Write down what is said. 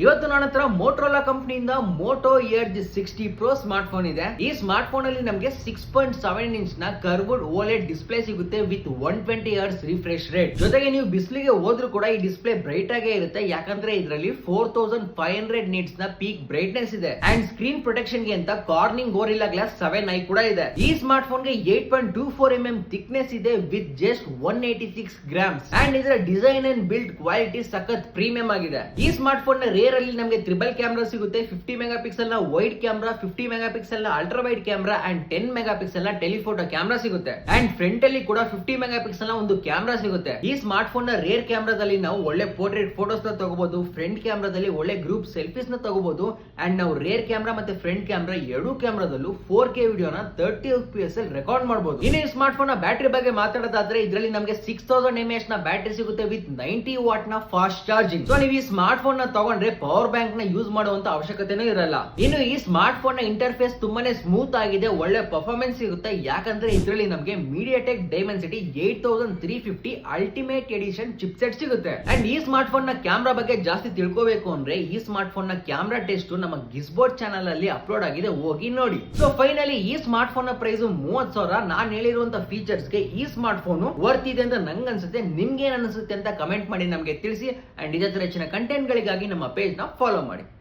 ಇವತ್ತು ನನ್ನ ಹತ್ರ ಮೋಟೋರೋಲಾ ಕಂಪನಿಯಿಂದ Moto Edge 60 pro smart phone ಇದೆ. ಈ ಸ್ಮಾರ್ಟ್ ಫೋನ್ ಅಲ್ಲಿ ನಮಗೆ 6.7 ಇಂಚ್ ನ ಕರ್ವ್ಡ್ ಓಲೆಡ್ ಡಿಸ್ಪ್ಲೇ ಸಿಗುತ್ತೆ ವಿತ್ 120 ಹರ್ಟ್ಸ್ ರಿಫ್ರೆಶ್ ರೇಟ್. ಜೊತೆಗೆ ನೀವು ಬಿಸಿಲಿಗೆ ಹೋದ್ರೂ ಕೂಡ ಈ ಡಿಸ್ಪ್ಲೇ ಬ್ರೈಟ್ ಆಗೇ ಇರುತ್ತೆ, ಯಾಕಂದ್ರೆ ಇದರಲ್ಲಿ 4500 ನಿಟ್ಸ್ ನ ಪೀಕ್ ಬ್ರೈಟ್ನೆಸ್ ಇದೆ. ಅಂಡ್ ಸ್ಕ್ರೀನ್ ಪ್ರೊಟೆಕ್ಷನ್ ಗೆ ಅಂತ ಕಾರ್ನಿಂಗ್ ಗೋರಿಲ್ಲಾ ಗ್ಲಾಸ್ 7i ಕೂಡ ಇದೆ. ಈ ಸ್ಮಾರ್ಟ್ ಫೋನ್ ಗೆ 8.24 mm ಥಿಕ್ನೆಸ್ ಇದೆ ವಿತ್ ಜಸ್ಟ್ 186 ಗ್ರಾಮ್ಸ್. ಅಂಡ್ ಇದರ ಡಿಸೈನ್ ಅಂಡ್ ಬಿಲ್ಡ್ ಕ್ವಾಲಿಟಿ ಸಖತ್ ಪ್ರೀಮಿಯಂ ಆಗಿದೆ. ಈ ಸ್ಮಾರ್ಟ್ ಫೋನ್ ನ ಅಲ್ಲಿ ನಮಗೆ ಟ್ರಿಬಲ್ ಕ್ಯಾಮೆರಾ ಸಿಗುತ್ತೆ, 50 ಮೆಗಾ ಪಿಕ್ಸೆಲ್ ನ ವೈಡ್ ಕ್ಯಾಮೆರಾ, 50 ಮೆಗಾ ಪಿಕ್ಸೆಲ್ ನ ultra wide camera and 10 mega pixel ನ ಟೆಲಿಫೋಟೋ ಕ್ಯಾಮೆರಾ ಸಿಗುತ್ತೆ. ಅಂಡ್ ಫ್ರಂಟ್ ಅಲ್ಲಿ ಕೂಡ 50 ಮೆಗಾ ಪಿಕ್ಸೆಲ್ ನ ಒಂದು ಕ್ಯಾಮೆರಾ ಸಿಗುತ್ತೆ. ಈ ಸ್ಮಾರ್ಟ್ ಫೋನ್ ನ ರೇರ್ ಕ್ಯಾಮೆರಾದಲ್ಲಿ ನಾವು ಒಳ್ಳೆ ಪೋರ್ಟ್ರೇಟ್ ಫೋಟೋಸ್ ನ ತಗೋಬಹುದು, ಫ್ರಂಟ್ ಕ್ಯಾಮೆರಾದಲ್ಲಿ ಒಳ್ಳೆ ಗ್ರೂಪ್ ಸೆಲ್ಫೀಸ್ ನ ತಗೋಬಹುದು. ಅಂಡ್ ನಾವು ರೇರ್ ಕ್ಯಾಮೆರಾ ಮತ್ತೆ ಫ್ರಂಟ್ ಕ್ಯಾಮೆರಾ ಎರಡು ಕ್ಯಾಮೆರಾದಲ್ಲೂ 4K ವಿಡಿಯೋನ 30 FPS ಅಲ್ಲಿ ರೆಕಾರ್ಡ್ ಮಾಡಬಹುದು. ಇನ್ನು ಈ ಸ್ಮಾರ್ಟ್ ಫೋನ್ ನ ಬ್ಯಾಟರಿ ಬಗ್ಗೆ ಮಾತಾಡೋದಾದ್ರೆ ಇದರಲ್ಲಿ ನಮಗೆ 6000 mAh ನ ಬ್ಯಾಟರಿ ಸಿಗುತ್ತೆ ವಿತ್ 90 ವಾಟ್ ನ ಫಾಸ್ಟ್ ಚಾರ್ಜಿಂಗ್. ಸೊ ನೀವು ಈ ಸ್ಮಾರ್ಟ್ ಫೋನ್ ನ ತಗೊಂಡ್ರೆ ಪವರ್ ಬ್ಯಾಂಕ್ ನ ಯೂಸ್ ಮಾಡುವಂತ ಅವಶ್ಯಕತೆನೂ ಇರಲ್ಲ. ಇನ್ನು ಈ ಸ್ಮಾರ್ಟ್ ಫೋನ್ ನ ಇಂಟರ್ಫೇಸ್ ತುಂಬಾನೇ ಸ್ಮೂತ್ ಆಗಿದೆ, ಒಳ್ಳೆ ಪರ್ಫಾರ್ಮೆನ್ಸ್ ಸಿಗುತ್ತೆ, ಯಾಕಂದ್ರೆ ಇದರಲ್ಲಿ ನಮಗೆ MediaTek Dimensity 8350 ultimate edition chipset ಸಿಗುತ್ತೆ. ಅಂಡ್ ಈ ಸ್ಮಾರ್ಟ್ ಫೋನ್ ನ ಕ್ಯಾಮೆರಾ ಬಗ್ಗೆ ಜಾಸ್ತಿ ತಿಳ್ಕೋಬೇಕು ಅಂದ್ರೆ ಈ ಸ್ಮಾರ್ಟ್ ಫೋನ್ ನ ಕ್ಯಾಮೆರಾ ಟೆಸ್ಟ್ ನಮ್ಮ ಗಿಸ್ಬೋರ್ಡ್ ಚಾನಲ್ ಅಲ್ಲಿ ಅಪ್ಲೋಡ್ ಆಗಿದೆ, ಹೋಗಿ ನೋಡಿ. ಸೊ ಫೈನಲಿ ಈ ಸ್ಮಾರ್ಟ್ ಫೋನ್ ನ ಪ್ರೈಸ್ 30,000. ನಾನು ಹೇಳಿರುವಂತ ಫೀಚರ್ಸ್ ಗೆ ಈ ಸ್ಮಾರ್ಟ್ ಫೋನ್ ವರ್ತ್ ಇದೆ ಅಂತ ನಂಗೆ ಅನ್ಸುತ್ತೆ. ನಿಮ್ಗೆ ಏನ್ ಅನ್ಸುತ್ತೆ ಅಂತ ಕಮೆಂಟ್ ಮಾಡಿ ನಮಗೆ ತಿಳಿಸಿ. ಅಂಡ್ ಇದೇ ತರ ಹೆಚ್ಚಿನ ಕಂಟೆಂಟ್ ಗಳಿಗಾಗಿ ನಮ್ಮ ಪೇಜ್ ನ ಫಾಲೋ ಮಾಡಿ.